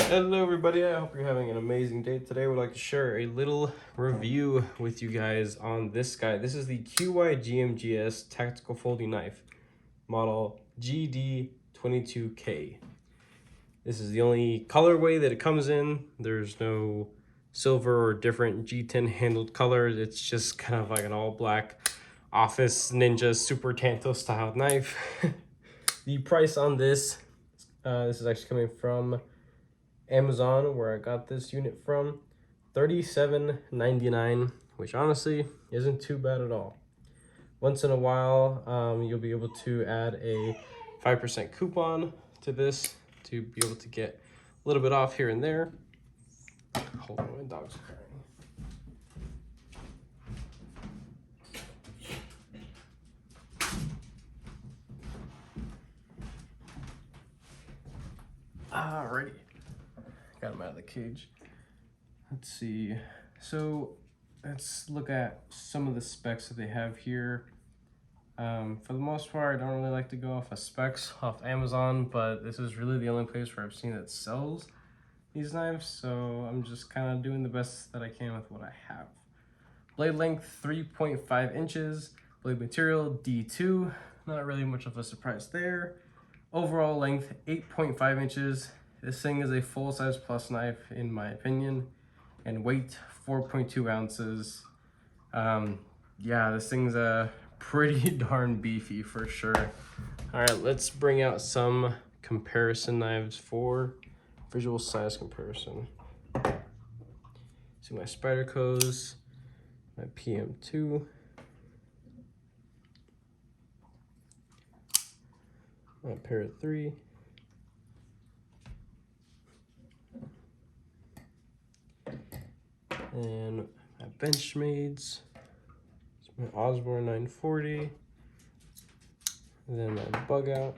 Hello everybody, I hope you're having an amazing day. Today I would like to share a little review with you guys on this guy. This is the QYGMGS Tactical Folding Knife, model GD22K. This is the only colorway that it comes in. There's no silver or different G10 handled colors. It's just kind of like an all black office ninja super tanto style knife. The price on this, this is actually coming from Amazon, where I got this unit from, $37.99, which honestly isn't too bad at all. Once in a while, you'll be able to add a 5% coupon to this to be able to get a little bit off here and there. Hold on, my dog's crying. Alrighty. Got him out of the cage. Let's see. So let's look at some of the specs that they have here. For the most part, I don't really like to go off of specs off Amazon, but this is really the only place where I've seen that sells these knives, so I'm just kind of doing the best that I can with what I have. Blade length 3.5 inches, blade material D2, not really much of a surprise there. Overall length 8.5 inches. This thing is a full-size plus knife in my opinion, and weight 4.2 ounces. Yeah, this thing's pretty darn beefy for sure. All right, let's bring out some comparison knives for visual size comparison. See my Spyderco's, my PM2, my Para 3, and my Benchmades, my Osborne 940, and then my Bug Out.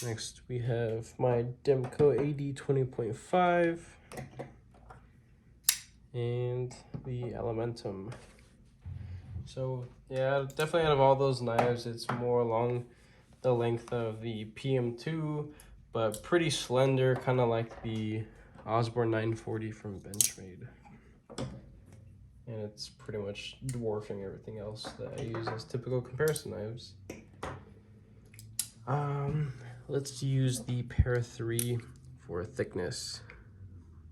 Next we have my Demco AD 20.5 and the Elementum. So yeah, definitely out of all those knives, it's more along the length of the PM2, but pretty slender, kind of like the Osborne 940 from Benchmade. And it's pretty much dwarfing everything else that I use as typical comparison knives. Let's use the Para 3 for thickness.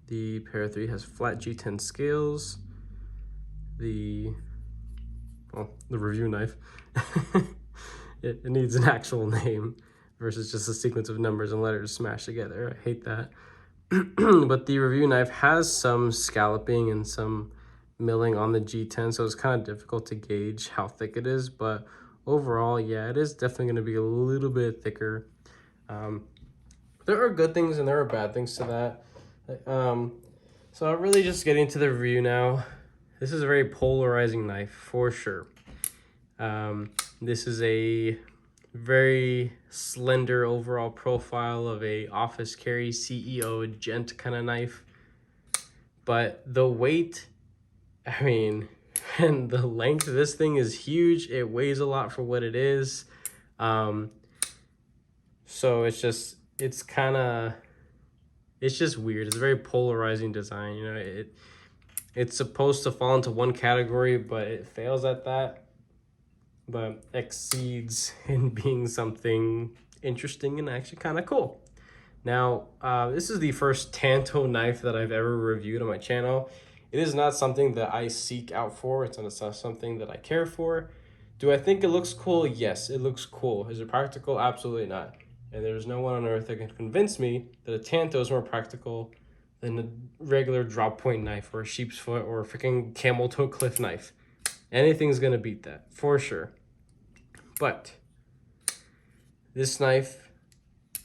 The Para 3 has flat G10 scales. The review knife. it needs an actual name versus just a sequence of numbers and letters smashed together. I hate that. But the review knife has some scalloping and some milling on the G10, so it's kind of difficult to gauge how thick it is, but overall, yeah, it is definitely going to be a little bit thicker. There are good things and there are bad things to that. So I'm really just getting to the review now. This is a very polarizing knife for sure. This is a very slender overall profile of a office carry CEO gent kind of knife, but the weight, I mean, and the length of this thing is huge. It weighs a lot for what it is. So it's just weird. It's a very polarizing design. You know, it's supposed to fall into one category, but it fails at that, but exceeds in being something interesting and actually kind of cool. Now, this is the first tanto knife that I've ever reviewed on my channel. It is not something that I seek out for. It's not something that I care for. Do I think it looks cool? Yes, it looks cool. Is it practical? Absolutely not. And there's no one on earth that can convince me that a tanto is more practical than a regular drop point knife or a sheep's foot or a freaking camel toe cliff knife. Anything's gonna beat that, for sure. But this knife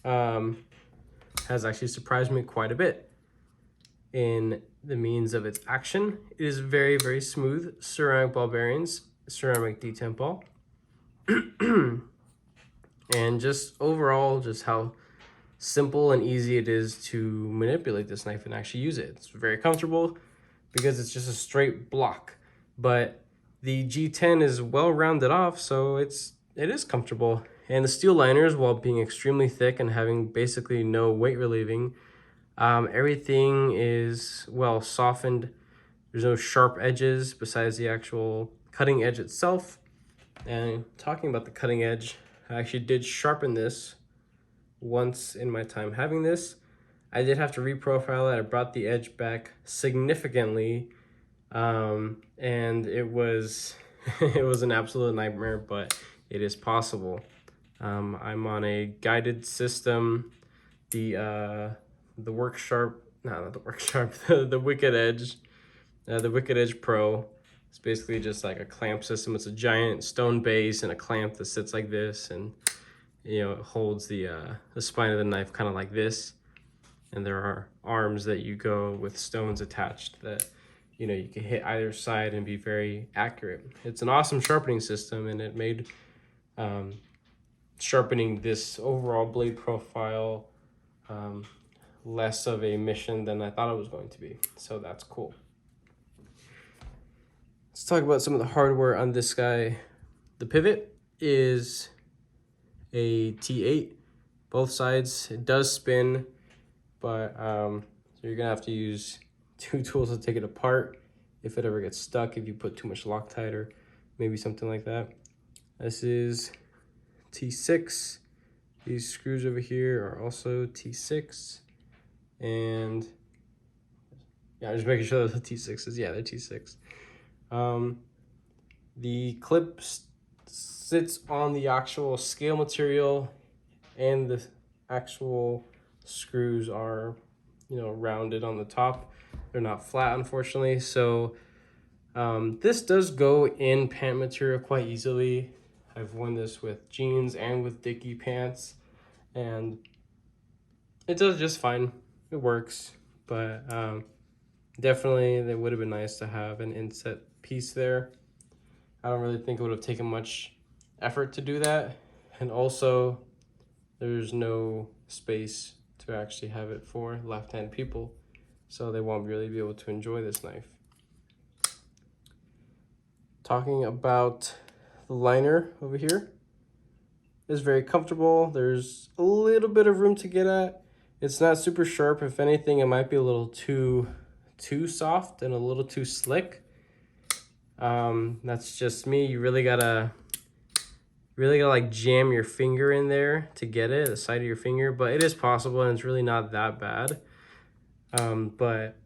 has actually surprised me quite a bit in the means of its action. It is very, very smooth. Ceramic ball bearings, ceramic detent ball. And just overall, just how simple and easy it is to manipulate this knife and actually use it. It's very comfortable because it's just a straight block, but the G10 is well rounded off, so it is comfortable And the steel liners, while being extremely thick and having basically no weight relieving, everything is well softened. There's no sharp edges besides the actual cutting edge itself. And talking about the cutting edge, I actually did sharpen this once in my time having this. I did have to reprofile it. I brought the edge back significantly, and it was it was an absolute nightmare, but it is possible. I'm on a guided system, the Work Sharp, no, not the Work Sharp, the Wicked Edge, the Wicked Edge Pro. It's basically just like a clamp system. It's a giant stone base and a clamp that sits like this, and it holds the spine of the knife kind of like this. And there are arms that you go with stones attached that you can hit either side and be very accurate. It's an awesome sharpening system, and it made sharpening this overall blade profile less of a mission than I thought it was going to be. So that's cool. Let's talk about some of the hardware on this guy. The pivot is a T8, both sides. It does spin, but so you're gonna have to use 2 tools to take it apart if it ever gets stuck, if you put too much Loctite or maybe something like that. This is T6. These screws over here are also T6. And yeah, I'm just making sure those are T6s. Yeah, they're T6. The clip sits on the actual scale material, and the actual screws are rounded on the top. They're not flat, unfortunately. So this does go in pant material quite easily. I've worn this with jeans and with Dickie pants, and it does just fine. It works, but definitely it would have been nice to have an inset piece there. I don't really think it would have taken much effort to do that, and also there's no space to actually have it for left-hand people, so they won't really be able to enjoy this knife. Talking about the liner over here, is very comfortable. There's a little bit of room to get at. It's not super sharp. If anything, it might be a little too soft and a little too slick. That's just me. You really gotta like jam your finger in there to get it, the side of your finger, but it is possible, and it's really not that bad. But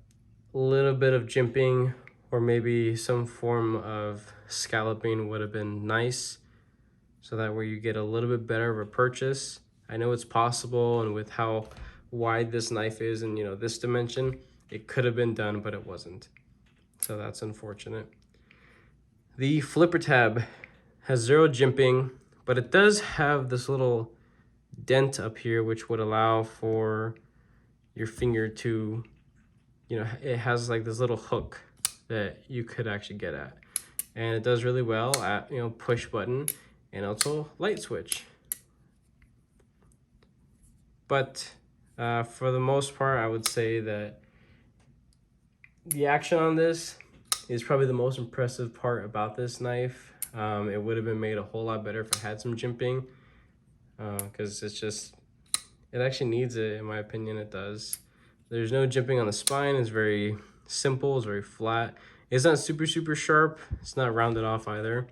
a little bit of jimping or maybe some form of scalloping would have been nice, so that way you get a little bit better of a purchase. I know it's possible, and with how wide this knife is and this dimension, it could have been done, but it wasn't. So that's unfortunate. The flipper tab has 0 jimping, but it does have this little dent up here, which would allow for your finger to, it has like this little hook that you could actually get at. And it does really well at, push button and also light switch. But for the most part, I would say that the action on this is probably the most impressive part about this knife. It would have been made a whole lot better if it had some jimping, because it actually needs it, in my opinion. It does. There's no jimping on the spine. It's very simple. It's very flat. It's not super sharp. It's not rounded off either.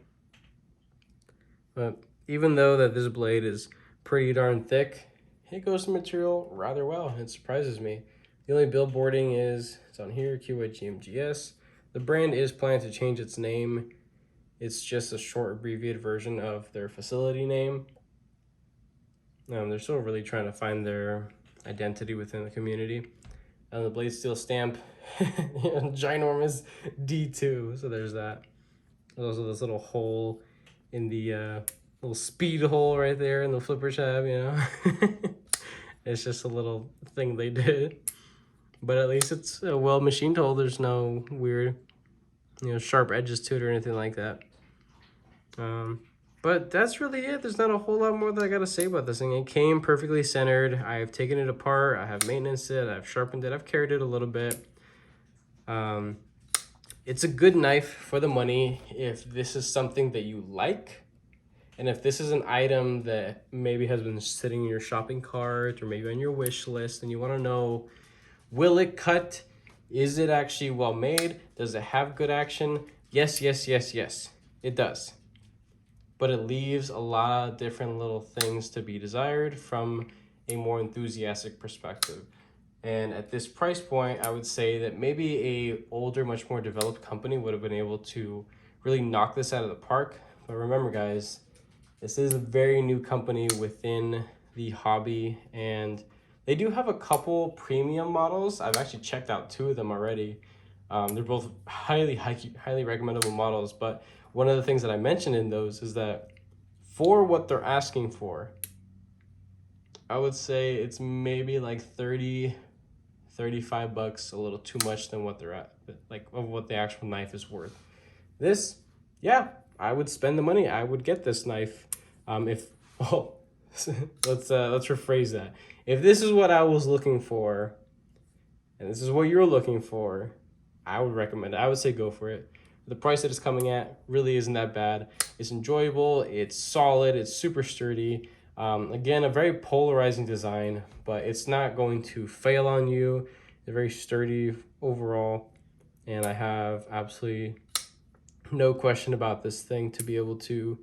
But even though that this blade is pretty darn thick, it goes to material rather well. It surprises me. The only billboarding is, it's on here, QYGMGS. The brand is planning to change its name. It's just a short abbreviated version of their facility name. They're still really trying to find their identity within the community. And the blade steel stamp, ginormous D2, so there's that. There's also this little hole in the little speed hole right there in the flipper tab, It's just a little thing they did. But at least it's a well machined hole. There's no weird, sharp edges to it or anything like that. But that's really it. There's not a whole lot more that I gotta say about this thing. It came perfectly centered. I've taken it apart. I have maintenanced it. I've sharpened it. I've carried it a little bit. It's a good knife for the money if this is something that you like And if this is an item that maybe has been sitting in your shopping cart or maybe on your wish list and you want to know, will it cut? Is it actually well made? Does it have good action? Yes, yes, yes, yes, it does. But it leaves a lot of different little things to be desired from a more enthusiastic perspective. And at this price point, I would say that maybe a older, much more developed company would have been able to really knock this out of the park. But remember, guys, this is a very new company within the hobby, and they do have a couple premium models. I've actually checked out 2 of them already. They're both highly recommendable models, but one of the things that I mentioned in those is that for what they're asking for, I would say it's maybe like 35 bucks, a little too much than what they're at, like of what the actual knife is worth. This, yeah, I would spend the money. I would get this knife. If oh, let's rephrase that. If this is what I was looking for, and this is what you're looking for, I would recommend it. I would say go for it. The price that it's coming at really isn't that bad. It's enjoyable. It's solid. It's super sturdy. Again, a very polarizing design, but it's not going to fail on you. They're very sturdy overall, and I have absolutely no question about this thing to be able to,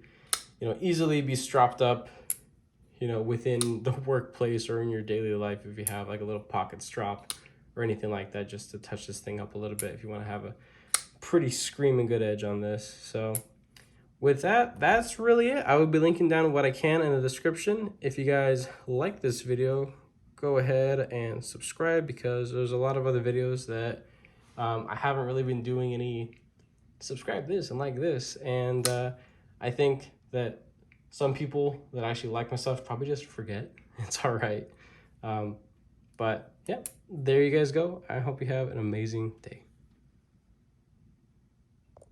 easily be strapped up, within the workplace or in your daily life if you have like a little pocket strap or anything like that, just to touch this thing up a little bit if you want to have a pretty screaming good edge on this. So with that, that's really it. I will be linking down what I can in the description. If you guys like this video, go ahead and subscribe, because there's a lot of other videos that I haven't really been doing any subscribe this and like this. And I think that some people that actually like my stuff probably just forget. It's all right. But yeah, there you guys go. I hope you have an amazing day.